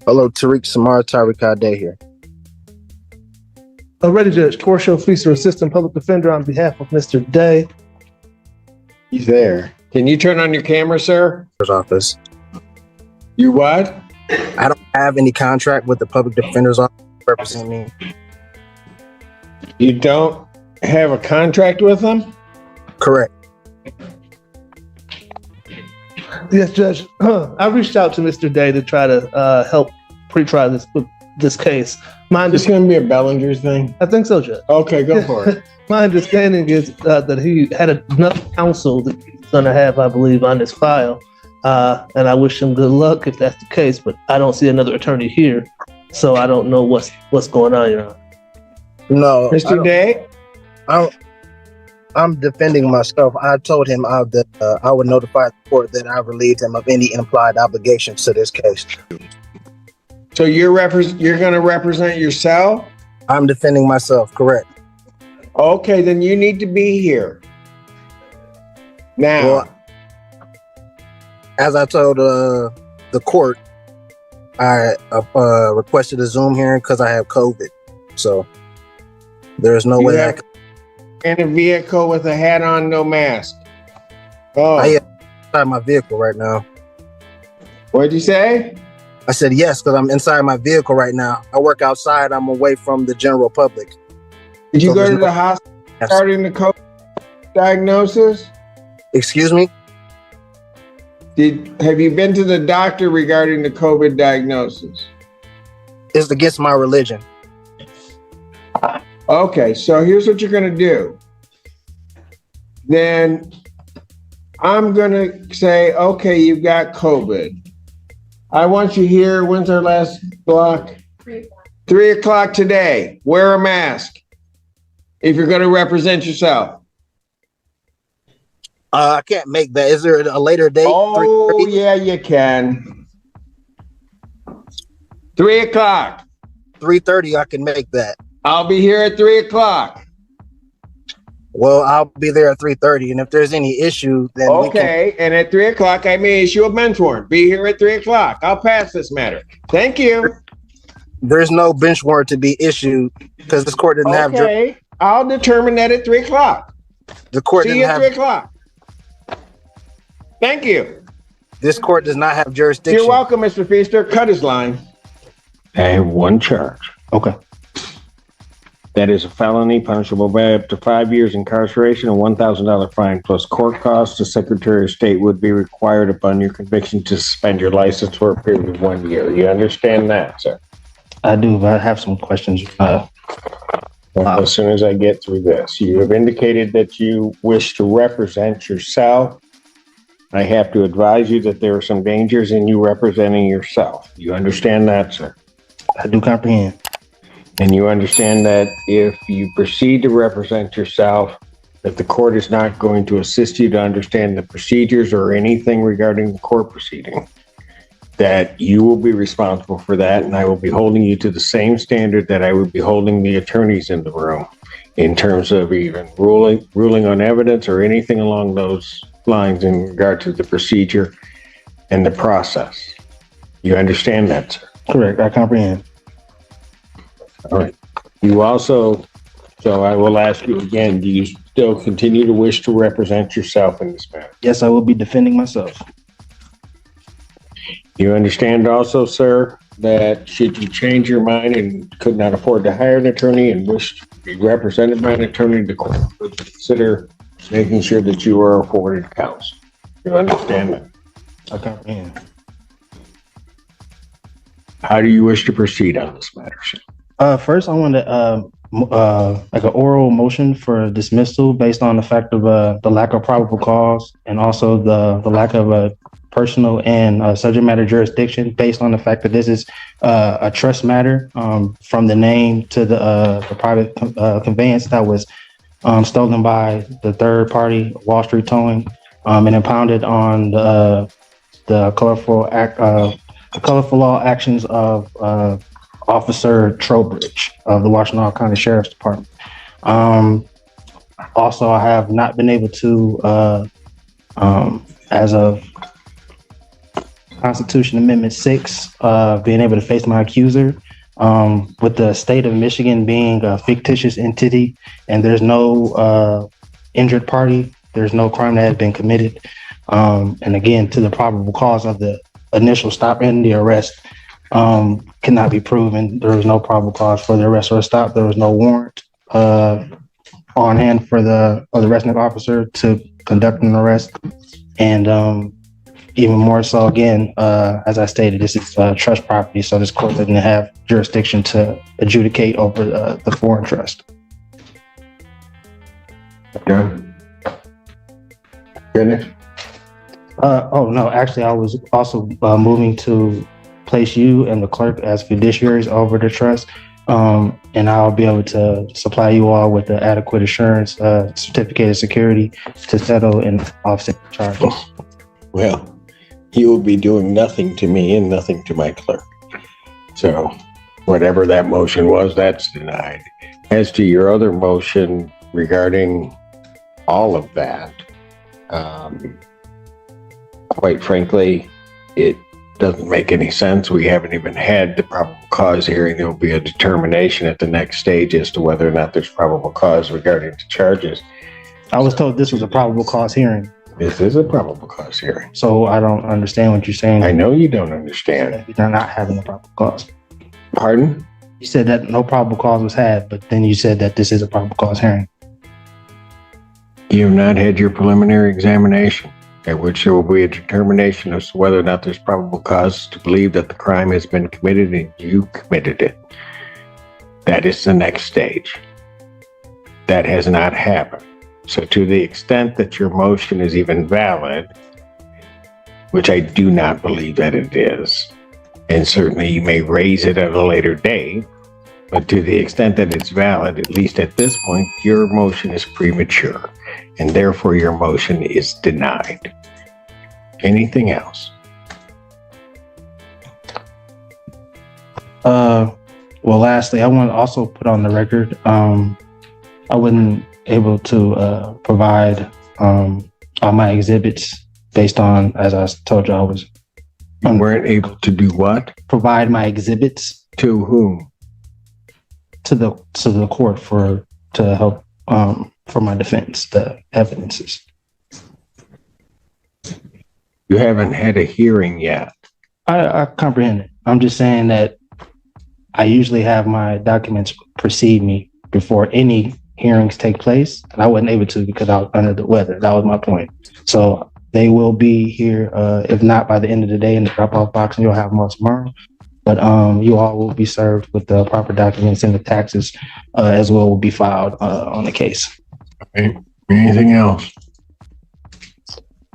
Hello, Tariq Samar, Tariq Ade here. Already, Judge Torshio Feaster, Assistant Public Defender on behalf of Mr. Day. He's there. Can you turn on your camera, sir? Office. You what? I don't have any contract with the Public Defender's Office to represent me. You don't have a contract with them? Correct. Yes, Judge. I reached out to Mr. Day to try to help pre-try this case. It's going to be a Bellinger thing? I think so, Judge. Okay, go for it. My understanding is that he had enough counsel that he's going to have, I believe, on his file. And I wish him good luck if that's the case, but I don't see another attorney here. So I don't know what's going on, Your Honor. No. Mr. Day? I'm defending myself. I told him that I would notify the court that I relieved him of any implied obligations to this case. So you're going to represent yourself? I'm defending myself, correct. Okay, then you need to be here. Now. Well, as I told the court, I requested a Zoom hearing because I have COVID. So there's no way I can. In a vehicle with a hat on, no mask. Oh. I am inside my vehicle right now. What'd you say? I said yes, because I'm inside my vehicle right now. I work outside. I'm away from the general public. Did you go to the hospital regarding the COVID diagnosis? Excuse me? Have you been to the doctor regarding the COVID diagnosis? It's against my religion. Okay, so here's what you're going to do. Then I'm going to say, okay, you've got COVID. I want you here. When's our last block? 3 o'clock today. Wear a mask if you're going to represent yourself. I can't make that. Is there a later date? Oh, yeah, you can. 3 o'clock. 3:30, I can make that. I'll be here at 3 o'clock. Well, I'll be there at 3:30, and if there's any issue, then okay. And at 3 o'clock, I may issue a bench warrant. Be here at 3 o'clock. I'll pass this matter. Thank you. There's no bench warrant to be issued because this court didn't have. Okay, I'll determine that at 3 o'clock. The court See you at 3 o'clock. Thank you. This court does not have jurisdiction. You're welcome, Mr. Feaster. Cut his line. I have one charge. Okay. That is a felony punishable by up to 5 years incarceration and $1,000 fine plus court costs. The Secretary of State would be required upon your conviction to suspend your license for a period of 1 year. You understand that, sir? I do, but I have some questions. As soon as I get through this, you have indicated that you wish to represent yourself. I have to advise you that there are some dangers in you representing yourself. You understand that, sir? I do comprehend. And you understand that if you proceed to represent yourself, that the court is not going to assist you to understand the procedures or anything regarding the court proceeding, that you will be responsible for that, and I will be holding you to the same standard that I would be holding the attorneys in the room in terms of even ruling on evidence or anything along those lines in regard to the procedure and the process. You understand that, sir? Correct. I comprehend. All right. You also, so I will ask you again, do you still continue to wish to represent yourself in this matter? Yes, I will be defending myself. You understand also, sir, that should you change your mind and could not afford to hire an attorney and wish to be represented by an attorney, the court would consider making sure that you are afforded counsel. You understand that? I comprehend. How do you wish to proceed on this matter, sir? First, I want to like an oral motion for dismissal based on the fact of the lack of probable cause and also the lack of personal and subject matter jurisdiction based on the fact that this is a trust matter from the name to the private conveyance that was stolen by the third party, Wall Street Towing, and impounded on the colorful law actions of Officer Trowbridge of the Washtenaw County Sheriff's Department. Also, I have not been able to, as of Constitution Amendment 6, being able to face my accuser. With the state of Michigan being a fictitious entity and there's no injured party, there's no crime that has been committed. And again, to the probable cause of the initial stop and the arrest cannot be proven. There was no probable cause for the arrest or stop. There was no warrant on hand for the arresting officer to conduct an arrest. And even more so, again, as I stated, this is trust property, so this court doesn't have jurisdiction to adjudicate over the foreign trust. Okay. Finish? Oh, no, actually, I was also moving to place you and the clerk as fiduciaries over the trust, and I'll be able to supply you all with the adequate assurance certificate of security to settle and offset the charges. Well, you will be doing nothing to me and nothing to my clerk. So whatever that motion was, that's denied. As to your other motion regarding all of that, quite frankly, it doesn't make any sense. We haven't even had the probable cause hearing. There will be a determination at the next stage as to whether or not there's probable cause regarding the charges. I was told this was a probable cause hearing. This is a probable cause hearing. So I don't understand what you're saying. I know you don't understand. They're not having a probable cause. Pardon? You said that no probable cause was had, but then you said that this is a probable cause hearing. You have not had your preliminary examination, at which there will be a determination as to whether or not there's probable cause to believe that the crime has been committed and you committed it. That is the next stage. That has not happened. So to the extent that your motion is even valid, which I do not believe that it is, and certainly you may raise it at a later date, but to the extent that it's valid, at least at this point, your motion is premature, and therefore your motion is denied. Anything else? Well, lastly, I want to also put on the record, I wasn't able to provide all my exhibits based on, as I told you, I was. You weren't able to do what? Provide my exhibits. To whom? To the court to help for my defense, the evidences. You haven't had a hearing yet. I comprehend it. I'm just saying that I usually have my documents precede me before any hearings take place, and I wasn't able to because I was under the weather. That was my point. So they will be here, if not by the end of the day in the drop-off box, and you'll have them all tomorrow. But you all will be served with the proper documents, and the taxes as well will be filed on the case. Okay. Anything else?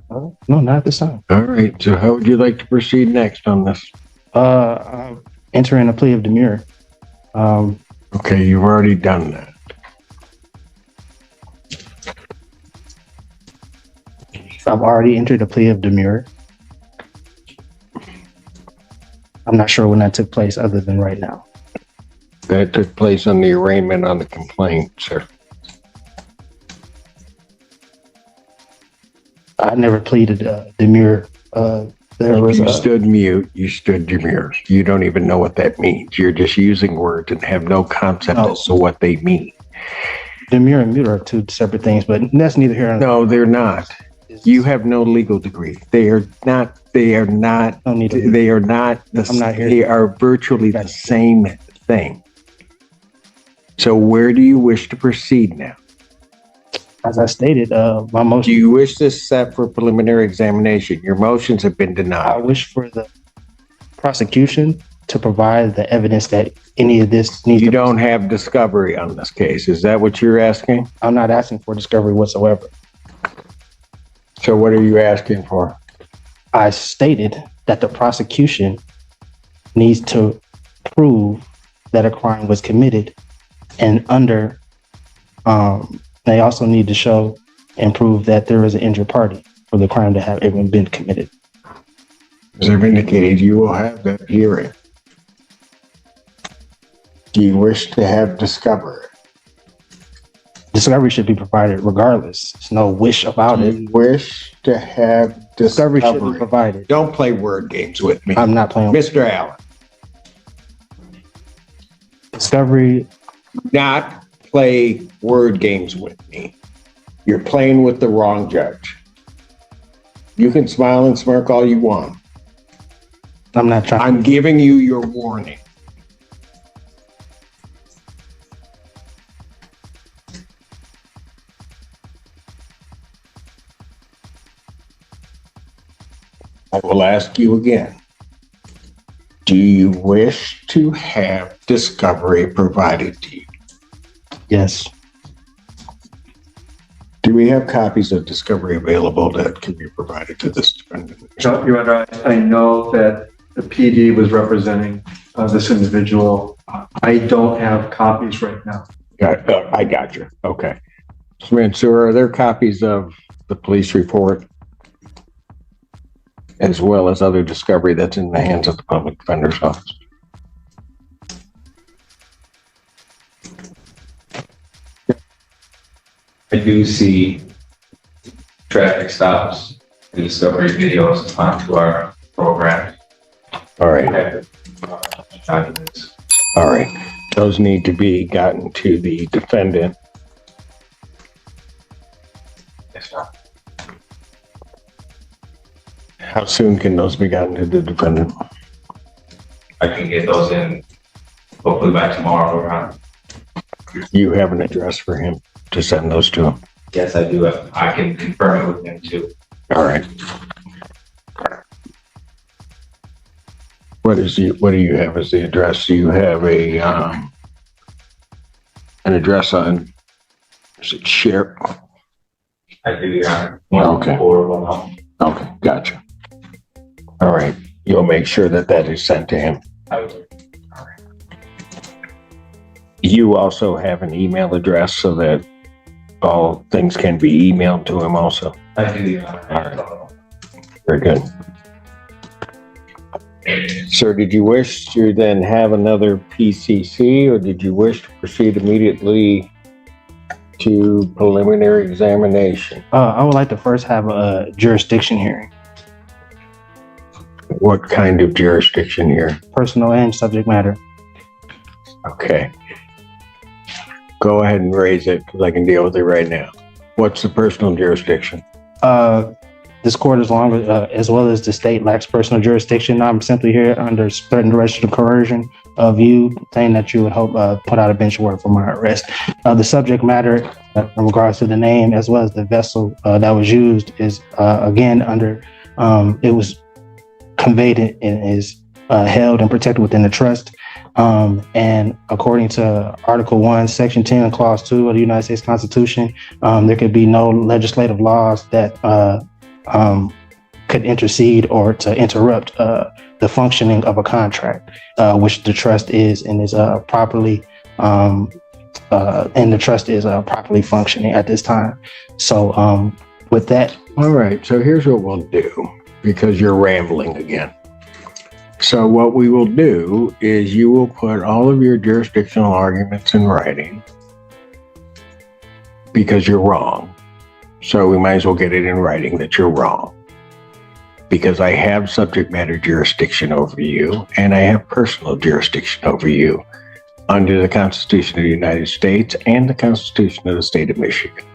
No, not at this time. All right. So how would you like to proceed next on this? I'm entering a plea of demurrer. Okay, you've already done that. I've already entered a plea of demurrer. I'm not sure when that took place other than right now. That took place on the arraignment on the complaint, sir. I never pleaded demurrer. You stood mute, you stood demurrer. You don't even know what that means. You're just using words and have no concept as to what they mean. Demurrer and mute are two separate things, but that's neither here nor there. No, they're not. You have no legal degree. They are not. They are not. I'm not here. They are virtually the same thing. So where do you wish to proceed now? As I stated, my motion. Do you wish this set for preliminary examination? Your motions have been I denied. wish for the prosecution to provide the evidence that any of this needs. You don't have discovery on this case. Is that what you're asking? I'm not asking for discovery whatsoever. So what are you asking for? I stated that the prosecution needs to prove that a crime was committed, and they also need to show and prove that there is an injured party for the crime to have even been committed. As I've indicated, you will have that hearing. Do you wish to have discovery? Discovery should be provided regardless. There's no wish about Do it. you wish to have Discovery should be discovery. provided. Don't play word games with me. I'm not playing. Mr. Allen, Discovery. not play word games with me. You're playing with the wrong judge. You can smile and smirk all you want. I'm not trying. I'm giving you your warning. I will ask you again. Do you wish to have discovery provided to you? Yes. Do we have copies of discovery available that can be provided to this defendant? Your Honor, I know that the PD was representing this individual. I don't have copies right now. I got you. Okay. So are there copies of the police report as well as other discovery that's in the hands of the public defender's office? I do see traffic stops and discovery videos onto our program. All right. Documents. All right. Those need to be gotten to the defendant. Yes, sir. How soon can those be gotten to the defendant? I can get those in hopefully by tomorrow around. You have an address for him to send those to him? Yes, I do. I can confirm it with him too. All right. What do you have as the address? Do you have an address on, is it Sheriff? I do, Your Honor. Okay. 141. Okay, gotcha. All right. You'll make sure that that is sent to him. I will. You also have an email address so that all things can be emailed to him also. I do, Your Honor. All Very good. Sir, did you wish to then have another PCC or did you wish to proceed immediately to preliminary examination? I would like to first have a jurisdiction hearing, What kind of jurisdiction here? personal and subject matter. Okay. Go ahead and raise it because I can deal with it right now. What's the personal jurisdiction? This court, as well as the state, lacks personal jurisdiction. I'm simply here under threat and duress of coercion of you, saying that you would hope put out a bench warrant for my arrest. The subject matter, in regards to the name as well as the vessel that was used, is again under. It was conveyed and is held and protected within the trust. And according to Article 1, Section 10, Clause 2 of the United States Constitution, there could be no legislative laws that could intercede or to interrupt the functioning of a contract, which the trust is and is properly properly functioning at this time. So with that. All right. So here's what we'll do because you're rambling again. So what we will do is you will put all of your jurisdictional arguments in writing because you're wrong. So we might as well get it in writing that you're wrong because I have subject matter jurisdiction over you and I have personal jurisdiction over you under the Constitution of the United States and the Constitution of the State of Michigan.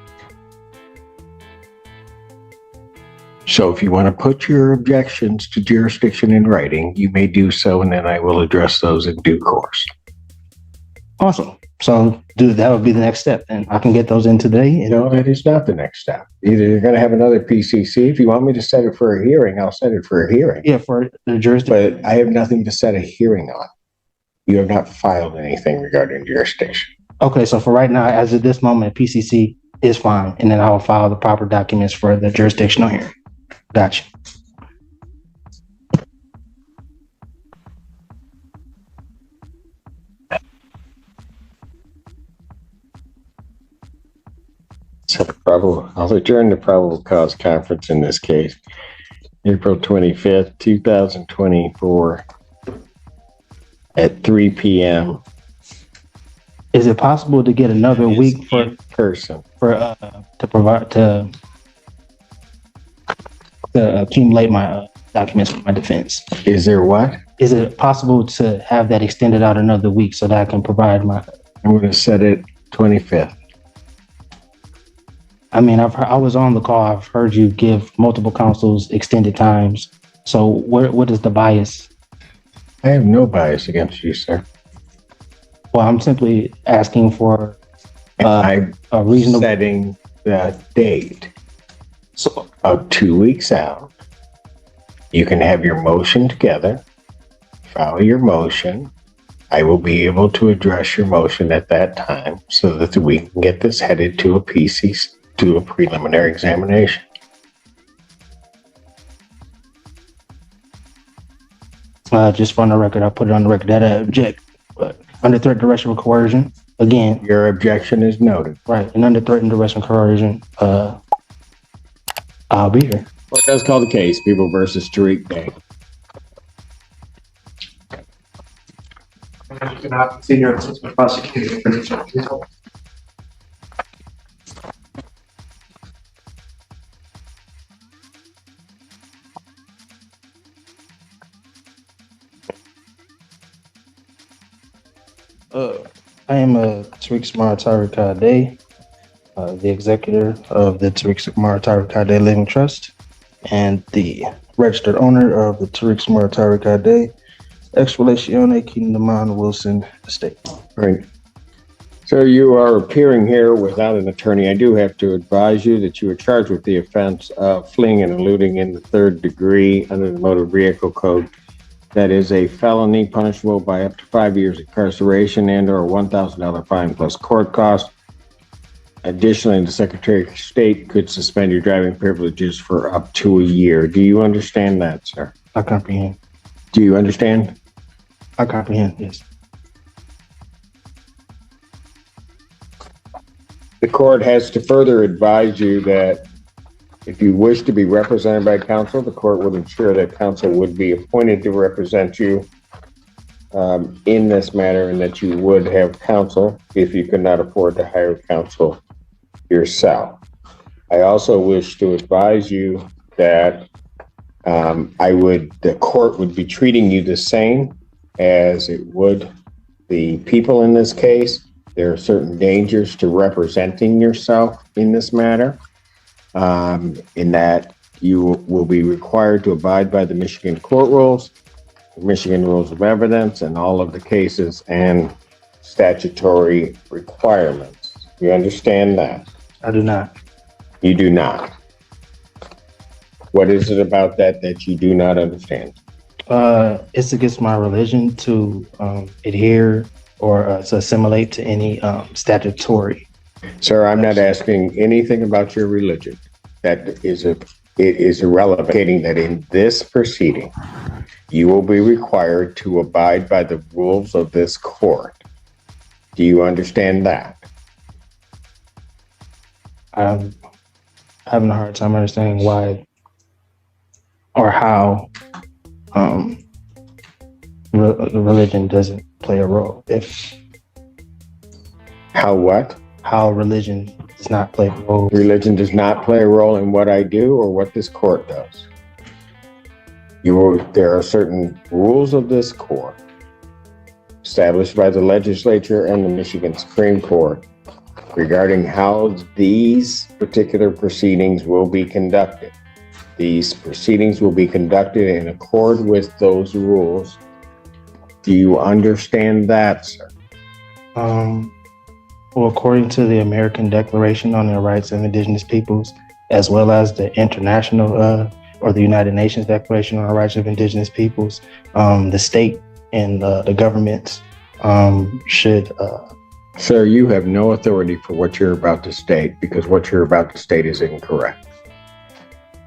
So if you want to put your objections to jurisdiction in writing, you may do so, and then I will address those in due course. Awesome. So that would be the next step, and I can get those in today. No, that is not the next step. Either you're going to have another PCC. If you want me to set it for a hearing, I'll set it for a hearing. Yeah, for the jurisdiction. But I have nothing to set a hearing on. You have not filed anything regarding jurisdiction. Okay, so for right now, as of this moment, PCC is fine, and then I will file the proper documents for the jurisdictional hearing. Gotcha. So I'll adjourn the probable cause conference in this case, April 25th, 2024 at 3 p.m. Is it possible to get another week for person to provide to? to accumulate my documents for my defense. Is there what? Is it possible to have that extended out another week so that I can provide my? I'm going to set it 25th. I mean, I was on the call. I've heard you give multiple counsels extended times. So what is the bias? I have no bias against you, sir. Well, I'm simply asking for I'm a reasonable setting the date So, of 2 weeks out. You can have your motion together, file your motion. I will be able to address your motion at that time so that we can get this headed to a PC, to a preliminary examination. just for the record, I put it on the record that I object. But under threat, duress, or coercion, again, Your objection is noted. right, and under threat and duress and coercion, I'll be here. Court does call the case, People versus Tariq Day. Senior assistant prosecutor. I am Tariq Samar Tariq the executor of the Tariq Samar Tariq Living Trust and the registered owner of the Tariq Samar Tariq ex relatione Kingdom Wilson estate. Right. So you are appearing here without an attorney. I do have to advise you that you are charged with the offense of fleeing and eluding in the 3rd degree under the Motor Vehicle Code. That is a felony punishable by up to 5 years incarceration and/or a $1,000 fine plus court costs. Additionally, the Secretary of State could suspend your driving privileges for up to a year. Do you understand that, sir? I comprehend. Do you understand? I comprehend, yes. The court has to further advise you that if you wish to be represented by counsel, the court will ensure that counsel would be appointed to represent you in this matter, and that you would have counsel if you could not afford to hire counsel yourself. I also wish to advise you that the court would be treating you the same as it would the people in this case. There are certain dangers to representing yourself in this matter, in that you will be required to abide by the Michigan court rules, the Michigan rules of evidence, and all of the cases and statutory requirements. You understand that? I do not. You do not. What is it about that you do not understand? It's against my religion to adhere or to assimilate to any statutory. Sir, I'm not asking anything about your religion. It is irrelevant. Indicating that in this proceeding, you will be required to abide by the rules of this court. Do you understand that? I'm having a hard time understanding why or how religion doesn't play a role. How religion does not play a role. Religion does not play a role in what I do or what this court does. There are certain rules of this court established by the legislature and the Michigan Supreme Court regarding how these particular proceedings will be conducted. These proceedings will be conducted in accord with those rules. Do you understand that, sir? Well, according to the American Declaration on the Rights of Indigenous Peoples, as well as the international or the United Nations Declaration on the Rights of Indigenous Peoples, the state and the governments should... Sir, you have no authority for what you're about to state, because what you're about to state is incorrect.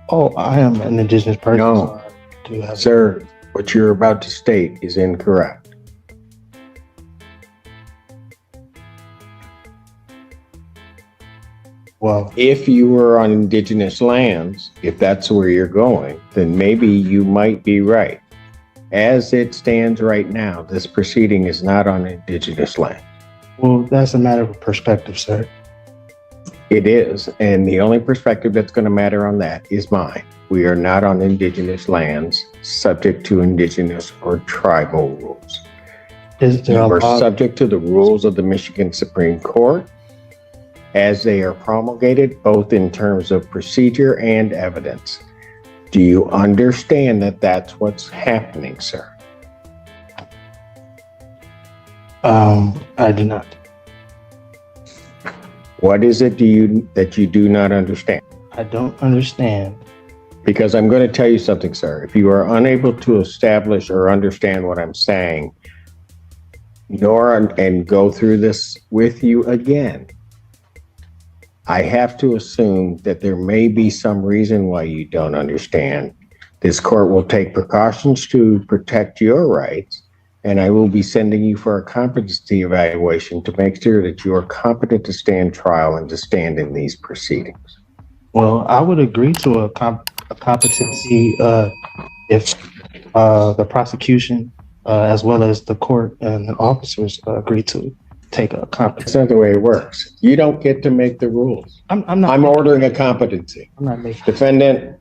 Oh, I am an Indigenous person. No, so sir, what you're about to state is incorrect. Well, if you were on indigenous lands, if that's where you're going, then maybe you might be right. As it stands right now, this proceeding is not on indigenous land. Well, that's a matter of perspective, sir. It is, and the only perspective that's going to matter on that is mine. We are not on indigenous lands subject to indigenous or tribal rules. Is there You a are law? subject to the rules of the Michigan Supreme Court as they are promulgated, both in terms of procedure and evidence. Do you understand that that's what's happening, sir? I do not. What is it that you do not understand? I don't understand. Because I'm going to tell you something, sir. If you are unable to establish or understand what I'm saying, and go through this with you again, I have to assume that there may be some reason why you don't understand. This court will take precautions to protect your rights, and I will be sending you for a competency evaluation to make sure that you are competent to stand trial and to stand in these proceedings. Well, I would agree to a competency if the prosecution as well as the court and the officers agree to take a That's competency. not the way it works. You don't get to make the rules. I'm not. I'm ordering a competency. I'm not making. Defendant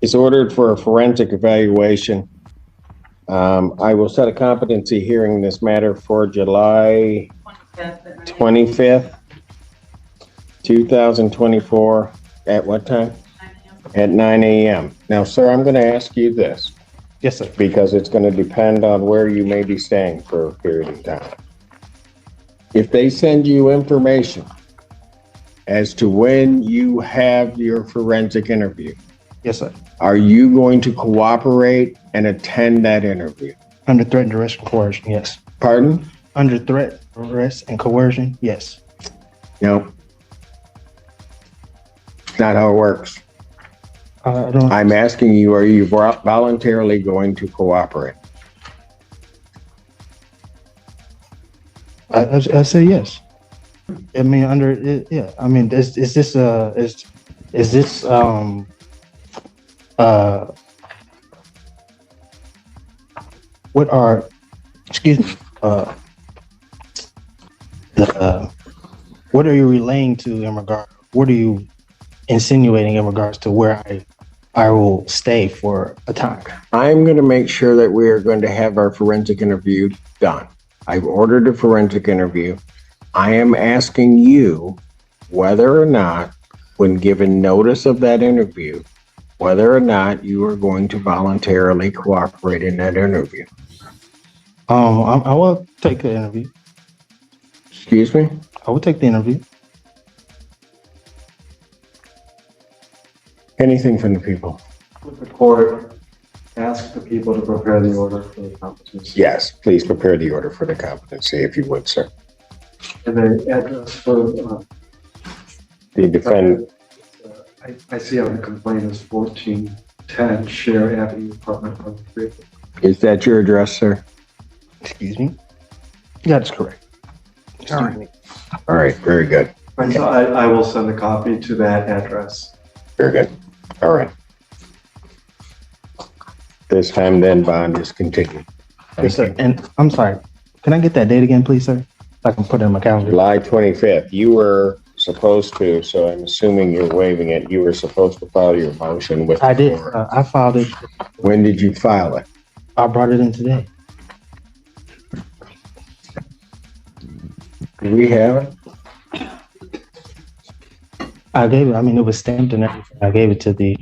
is ordered for a forensic evaluation. I will set a competency hearing in this matter for July 25th, 2024. At what time? At 9 a.m. Now, sir, I'm going to ask you this Yes, sir. because it's going to depend on where you may be staying for a period of time. If they send you information as to when you have your forensic interview, Yes, sir. are you going to cooperate and attend that interview? Under threat, duress, and coercion. Yes. Pardon? Under threat, duress, and coercion. Yes. No. It's not how it works. I don't. I'm asking you, are you voluntarily going to cooperate? I say yes. I mean, under it, yeah. I mean, is this what are, excuse me, what are you relaying to in regard? What are you insinuating in regards to where I will stay for a time? I'm going to make sure that we are going to have our forensic interview done. I've ordered a forensic interview. I am asking you whether or not, when given notice of that interview, whether or not you are going to voluntarily cooperate in that interview. I will take the interview. Excuse me? I will take the interview. Anything from the people? With the court, ask the people to prepare the order for the competency. Yes, please prepare the order for the competency, if you would, sir. And the address for, The defendant, I see on the complaint is 1410 Share Avenue, apartment 103. is that your address, sir? Excuse me. That is correct. Excuse me. All right, very good. And so I will send a copy to that address. Very good. All right. This time then bond is continued. Yes, sir. And I'm sorry. Can I get that date again, please, sir? I can put it in my calendar. July 25th, you were supposed to, so I'm assuming you're waiving it. You were supposed to file your motion with. I did. the court. I filed it. When did you file it? I brought it in today. Do we have it? I gave it. I mean, it was stamped and everything. I gave it to the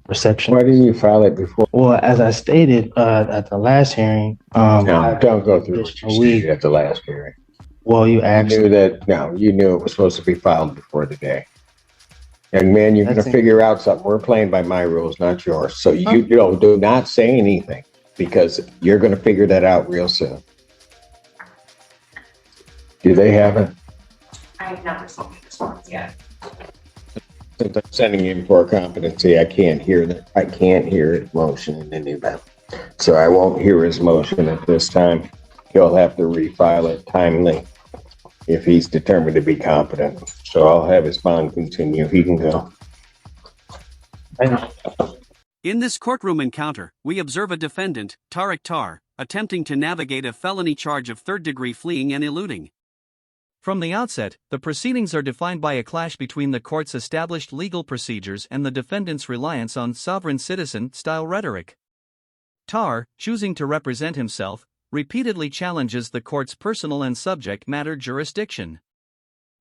reception. Why didn't you file it before? Well, as I stated at the last hearing, No, don't go through what you additional week. stated at the last hearing. Well, you You asked. knew that, no, you knew it was supposed to be filed before the day. And man, you're gonna That's it. figure out something. We're playing by my rules, not yours. So you don't, do not say anything because you're gonna figure that out real soon. Do they have it? I have not received a response yet. Since I'm sending in for a competency, I can't hear that. I can't hear his motion in any event. So I won't hear his motion at this time. He'll have to refile it timely if he's determined to be competent. So I'll have his bond continue. He can go. In this courtroom encounter, we observe a defendant, Tariq Tar, attempting to navigate a felony charge of third-degree fleeing and eluding. From the outset, the proceedings are defined by a clash between the court's established legal procedures and the defendant's reliance on sovereign citizen-style rhetoric. Tar, choosing to represent himself, repeatedly challenges the court's personal and subject matter jurisdiction.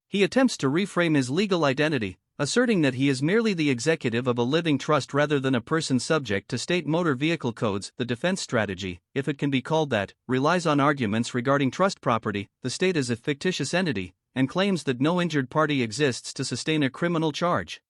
He attempts to reframe his legal identity, asserting that he is merely the executive of a living trust rather than a person subject to state motor vehicle codes. The defense strategy, if it can be called that, relies on arguments regarding trust property, the state as a fictitious entity, and claims that no injured party exists to sustain a criminal charge.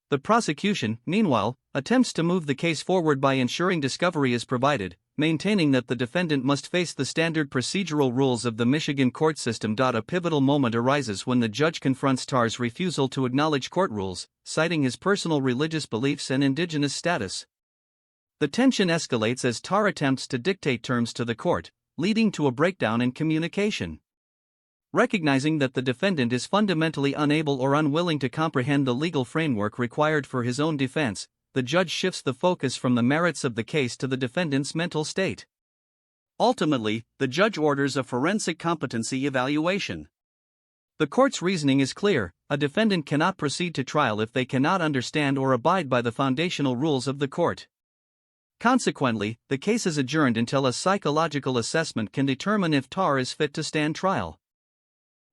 The prosecution, meanwhile, attempts to move the case forward by ensuring discovery is provided, maintaining that the defendant must face the standard procedural rules of the Michigan court system. A pivotal moment arises when the judge confronts Tar's refusal to acknowledge court rules, citing his personal religious beliefs and indigenous status. The tension escalates as Tar attempts to dictate terms to the court, leading to a breakdown in communication. Recognizing that the defendant is fundamentally unable or unwilling to comprehend the legal framework required for his own defense, the judge shifts the focus from the merits of the case to the defendant's mental state. Ultimately, the judge orders a forensic competency evaluation. The court's reasoning is clear: a defendant cannot proceed to trial if they cannot understand or abide by the foundational rules of the court. Consequently, the case is adjourned until a psychological assessment can determine if Tar is fit to stand trial.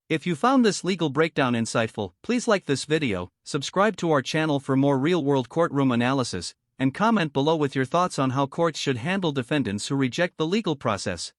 If you found this legal breakdown insightful, please like this video, subscribe to our channel for more real-world courtroom analysis, and comment below with your thoughts on how courts should handle defendants who reject the legal process.